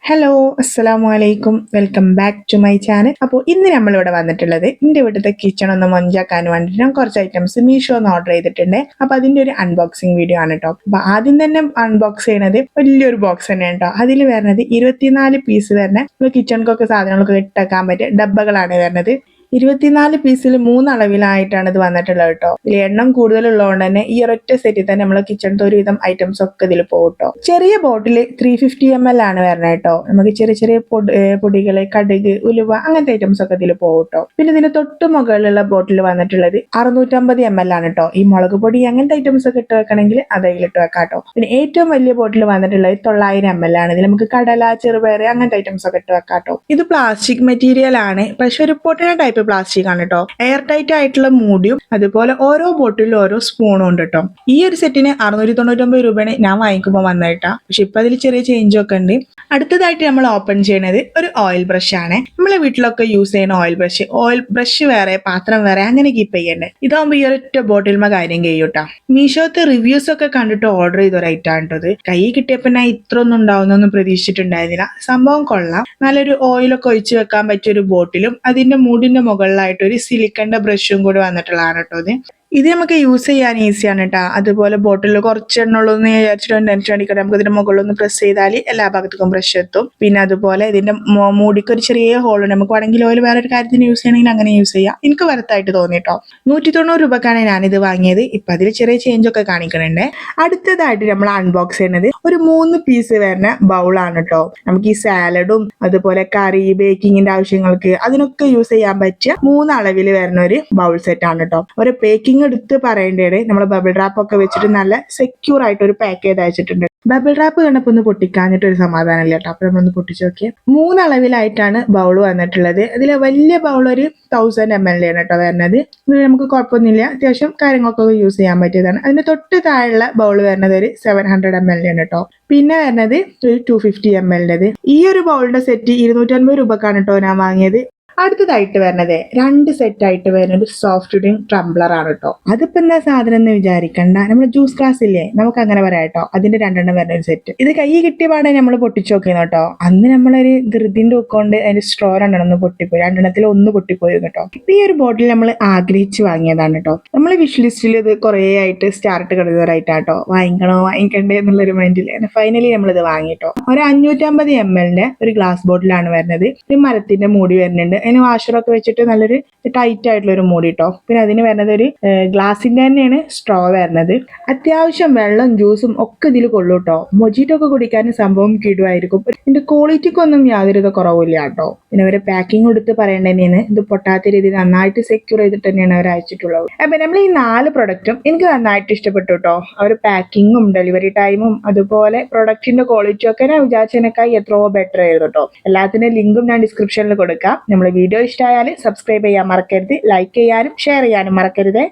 Hello അസ്സലാമു അലൈക്കും welcome back to my channel. അപ്പോൾ ഇന്ന് നമ്മളിവിടെ വന്നിട്ടുള്ളത് എൻ്റെ വീട്ടിലത്തെ കിച്ചൺ ഒന്ന് മൊഞ്ചാക്കാൻ വേണ്ടിയിട്ട് ഞാൻ കുറച്ച് ഐറ്റംസ് മീഷോന്ന് ഓർഡർ ചെയ്തിട്ടുണ്ട്. അപ്പോൾ അതിൻ്റെ ഒരു അൺബോക്സിങ് വീഡിയോ ആണ് കേട്ടോ. അപ്പോൾ ആദ്യം തന്നെ അൺബോക്സ് ചെയ്യുന്നത് വലിയൊരു ബോക്സ് തന്നെയാണ് കേട്ടോ. അതിൽ വരുന്നത് 24 പീസ് വരുന്ന കിച്ചണിക്കൊക്കെ സാധനങ്ങളൊക്കെ ഇട്ടേക്കാൻ പറ്റിയ ഡബ്ബകളാണ് വരുന്നത്. 24 പീസിൽ 3 അളവിലായിട്ടാണ് ഇത് വന്നിട്ടുള്ളത് കേട്ടോ. ഇതിൽ എണ്ണം കൂടുതലുള്ളതുകൊണ്ട് തന്നെ ഈ ഒരൊറ്റ സെറ്റിൽ തന്നെ നമ്മൾ കിച്ചണിന്റെ ഒരുവിധം ഐറ്റംസ് ഒക്കെ ഇതിൽ പോകും കേട്ടോ. ചെറിയ ബോട്ടിൽ 350 ml ആണ് വരുന്നത് കേട്ടോ. നമുക്ക് ചെറിയ ചെറിയ പൊടികള്, കടുക്, ഉലുവ അങ്ങനത്തെ ഐറ്റംസ് ഒക്കെ ഇതിൽ പോകും കേട്ടോ. പിന്നെ ഇതിന് തൊട്ട് മുകളിലുള്ള ബോട്ടിൽ വന്നിട്ടുള്ളത് 650 ml ആണ് കേട്ടോ. ഈ മുളക് പൊടി അങ്ങനത്തെ ഐറ്റംസ് ഒക്കെ ഇട്ട് വെക്കണമെങ്കിൽ അതിലിട്ട് വെക്കാം കേട്ടോ. പിന്നെ ഏറ്റവും വലിയ ബോട്ടിൽ വന്നിട്ടുള്ളത് 900 ml ആണ്. ഇതിൽ നമുക്ക് കടല, ചെറുപയർ അങ്ങനത്തെ ഐറ്റംസ് ഒക്കെ ഇട്ട് വെക്കാം കേട്ടോ. ഇത് പ്ലാസ്റ്റിക് മെറ്റീരിയൽ ആണ്, പക്ഷെ ഒരു പൊട്ടണ ടൈപ്പ് പ്ലാസ്റ്റിക് ആണ് കേട്ടോ. എയർ ടൈറ്റ് ആയിട്ടുള്ള മൂടിയും അതുപോലെ ഓരോ ബോട്ടിലും ഓരോ സ്പൂണും ഉണ്ട് കേട്ടോ. ഈ ഒരു സെറ്റിന് 699 രൂപയാണ് ഞാൻ വാങ്ങിക്കുമ്പോൾ വന്നേട്ടാ. പക്ഷെ ഇപ്പൊ അതിൽ ചെറിയ ചേഞ്ച് ഒക്കെ ഉണ്ട്. അടുത്തതായിട്ട് നമ്മൾ ഓപ്പൺ ചെയ്യുന്നത് ഒരു ഓയിൽ ബ്രഷ് ആണ്. നമ്മളെ വീട്ടിലൊക്കെ യൂസ് ചെയ്യുന്ന ഓയിൽ ബ്രഷ് വേറെ, പാത്രം വേറെ, അങ്ങനെ കീപ്പ് ചെയ്യണ്ടേ. ഇതാകുമ്പോൾ ഈ ഒരൊറ്റ ബോട്ടിൽമ കാര്യം കഴിയൂട്ടാ. മീഷോത്തെ റിവ്യൂസ് ഒക്കെ കണ്ടിട്ട് ഓർഡർ ചെയ്ത ഒരു ഐറ്റം ആണ് കേട്ടത്. കൈ കിട്ടിയപ്പോ ഞാൻ ഇത്ര ഒന്നും ഉണ്ടാവുന്നൊന്നും പ്രതീക്ഷിച്ചിട്ടുണ്ടായിരുന്നില്ല. സംഭവം കൊള്ളാം. നല്ലൊരു ഓയിലൊക്കെ ഒഴിച്ചു വെക്കാൻ പറ്റിയ ഒരു ബോട്ടിലും അതിന്റെ മൂടിന്റെ മുകളിലായിട്ട് ഒരു സിലിക്കന്റെ ബ്രഷും കൂടി വന്നിട്ടുള്ളതാണ് കേട്ടോ. ഇത് നമുക്ക് യൂസ് ചെയ്യാൻ ഈസിയാണ് കേട്ടോ. അതുപോലെ ബോട്ടിൽ കുറച്ചെണ്ണുള്ളൂ എന്ന് വിചാരിച്ചിട്ട് ടെൻഷൻ അടിക്കട്ടെ. നമുക്ക് ഇതിന്റെ മുകളിലൊന്ന് പ്രസ് ചെയ്താൽ എല്ലാ ഭാഗത്തേക്കും ബ്രഷ് എത്തും. പിന്നെ അതുപോലെ ഇതിന്റെ മൂടിക്ക് ഒരു ചെറിയ ഹോളുണ്ട്. നമുക്ക് വേണമെങ്കിൽ ഓയിൽ വേറെ ഒരു കാര്യത്തിന് യൂസ് ചെയ്യണമെങ്കിൽ അങ്ങനെ യൂസ് ചെയ്യാം. എനിക്ക് വരത്തായിട്ട് തോന്നിട്ടോ. 190 രൂപക്കാണ് ഞാനിത് വാങ്ങിയത്. ഇപ്പൊ അതിൽ ചെറിയ ചേഞ്ച് ഒക്കെ കാണിക്കുന്നുണ്ട്. അടുത്തതായിട്ട് നമ്മൾ അൺബോക്സ് ചെയ്യുന്നത് ഒരു 3 പീസ് വരുന്ന ബൗളാണ് കേട്ടോ. നമുക്ക് ഈ സാലഡും അതുപോലെ കറി, ബേക്കിങ്ങിന്റെ ആവശ്യങ്ങൾക്ക് അതിനൊക്കെ യൂസ് ചെയ്യാൻ പറ്റിയ 3 അളവിൽ വരുന്ന ഒരു ബൗൾ സെറ്റ് ആണ് കേട്ടോ. ഒരു പേക്കിംഗ് എടുത്ത് പറയേണ്ടത് നമ്മൾ ബബിൾ റാപ്പ് ഒക്കെ വെച്ചിട്ട് നല്ല സെക്യൂർ ആയിട്ട് ഒരു പാക്ക് ചെയ്ത് അയച്ചിട്ടുണ്ട്. ബബിൾ റാപ്പ് കണ്ടപ്പോ ഒന്ന് പൊട്ടിക്കാഞ്ഞിട്ട് ഒരു സമാധാനം ഇല്ല കേട്ടോ. അപ്പൊ നമ്മളൊന്ന് പൊട്ടിച്ചു നോക്കിയാൽ 3 അളവിലായിട്ടാണ് ബൗൾ വന്നിട്ടുള്ളത്. അതിലെ വലിയ ബൗൾ ഒരു 1000 ml ആണ് കേട്ടോ വരുന്നത്. ഇത് നമുക്ക് കുഴപ്പമൊന്നുമില്ല, അത്യാവശ്യം കാര്യങ്ങൾക്കൊക്കെ യൂസ് ചെയ്യാൻ പറ്റിയതാണ്. അതിന്റെ തൊട്ട് താഴെയുള്ള ബൗൾ വരുന്നത് ഒരു 700 ml ആണ് കേട്ടോ. പിന്നെ വരുന്നത് ഒരു 250 ml. ഈ ഒരു ബൗളിന്റെ സെറ്റ് 250 രൂപക്കാണ് കേട്ടോ ഞാൻ വാങ്ങിയത്. അടുത്തതായിട്ട് വരുന്നത് 2 സെറ്റ് ആയിട്ട് വരുന്ന ഒരു സോഫ്റ്റ് ഡ്രിങ്ക് ടംബ്ലർ ആണ് കേട്ടോ. അതിപ്പോ എന്താ സാധനം എന്ന് വിചാരിക്കണ്ട, നമ്മുടെ ജ്യൂസ് ഗ്ലാസ് ഇല്ലേ, നമുക്ക് അങ്ങനെ പറയാം കേട്ടോ. അതിന്റെ 2 വരുന്ന ഒരു സെറ്റ്. ഇത് കൈ കിട്ടിയ പാടെ നമ്മൾ പൊട്ടിച്ചു നോക്കിയെന്ന് കേട്ടോ. അന്ന് നമ്മളൊരു ധൃതിന്റെ ഒക്കെ അതിന്റെ സ്ട്രോ 2 പൊട്ടിപ്പോയി. 2 ഒന്ന് പൊട്ടിപ്പോയി കേട്ടോ. ഇപ്പൊ ഈ ഒരു ബോട്ടിൽ നമ്മൾ ആഗ്രഹിച്ച് വാങ്ങിയതാണ് കേട്ടോ. നമ്മൾ വിഷ് ലിസ്റ്റിൽ ഇത് കുറെ ആയിട്ട് സ്റ്റാർട്ട് കിടന്നവരായിട്ടാട്ടോ. വാങ്ങിക്കണ്ടേ എന്നുള്ളൊരു മൈൻഡിൽ ഫൈനലി നമ്മളിത് വാങ്ങിട്ടോ. ഒരു 550 ml ഒരു ഗ്ലാസ് ബോട്ടിലാണ് വരുന്നത്. ഒരു മരത്തിന്റെ മൂടി വരുന്നുണ്ട്. അതിന് വാഷറൊക്കെ വെച്ചിട്ട് നല്ലൊരു ടൈറ്റ് ആയിട്ടുള്ള ഒരു മൂടി കേട്ടോ. പിന്നെ അതിന് വരുന്നത് ഒരു ഗ്ലാസിന്റെ തന്നെയാണ് സ്ട്രോ വരുന്നത്. അത്യാവശ്യം വെള്ളം, ജ്യൂസും ഒക്കെ ഇതിൽ കൊള്ളു കേട്ടോ. മൊജിറ്റോ ഒക്കെ കുടിക്കാൻ സംഭവം കിടുവായിരിക്കും. ഇതിന്റെ ക്വാളിറ്റിക്കൊന്നും യാതൊരു കുറവില്ല കേട്ടോ. പിന്നെ അവരെ പാക്കിംഗ് എടുത്ത് പറയേണ്ട തന്നെയാണ്. ഇത് പൊട്ടാത്ത രീതിയിൽ നന്നായിട്ട് സെക്യൂർ ചെയ്തിട്ട് തന്നെയാണ് അവർ അയച്ചിട്ടുള്ളത്. അപ്പൊ നമ്മൾ ഈ 4 പ്രൊഡക്റ്റും എനിക്ക് നന്നായിട്ട് ഇഷ്ടപ്പെട്ടു കേട്ടോ. അവർ പാക്കിങ്ങും ഡെലിവറി ടൈമും അതുപോലെ പ്രൊഡക്റ്റിന്റെ ക്വാളിറ്റിയും ഒക്കെ ഞാൻ വിചാരിച്ചതിനേക്കായി എത്രയോ ബെറ്റർ ആയിരുന്നു കേട്ടോ. എല്ലാത്തിന്റെ ലിങ്കും ഞാൻ ഡിസ്ക്രിപ്ഷനിൽ കൊടുക്കാം. നമ്മൾ വീഡിയോ ഇഷ്ടമായാൽ സബ്സ്ക്രൈബ് ചെയ്യാൻ മറക്കരുത്, ലൈക്ക് ചെയ്യാനും ഷെയർ ചെയ്യാനും മറക്കരുത്.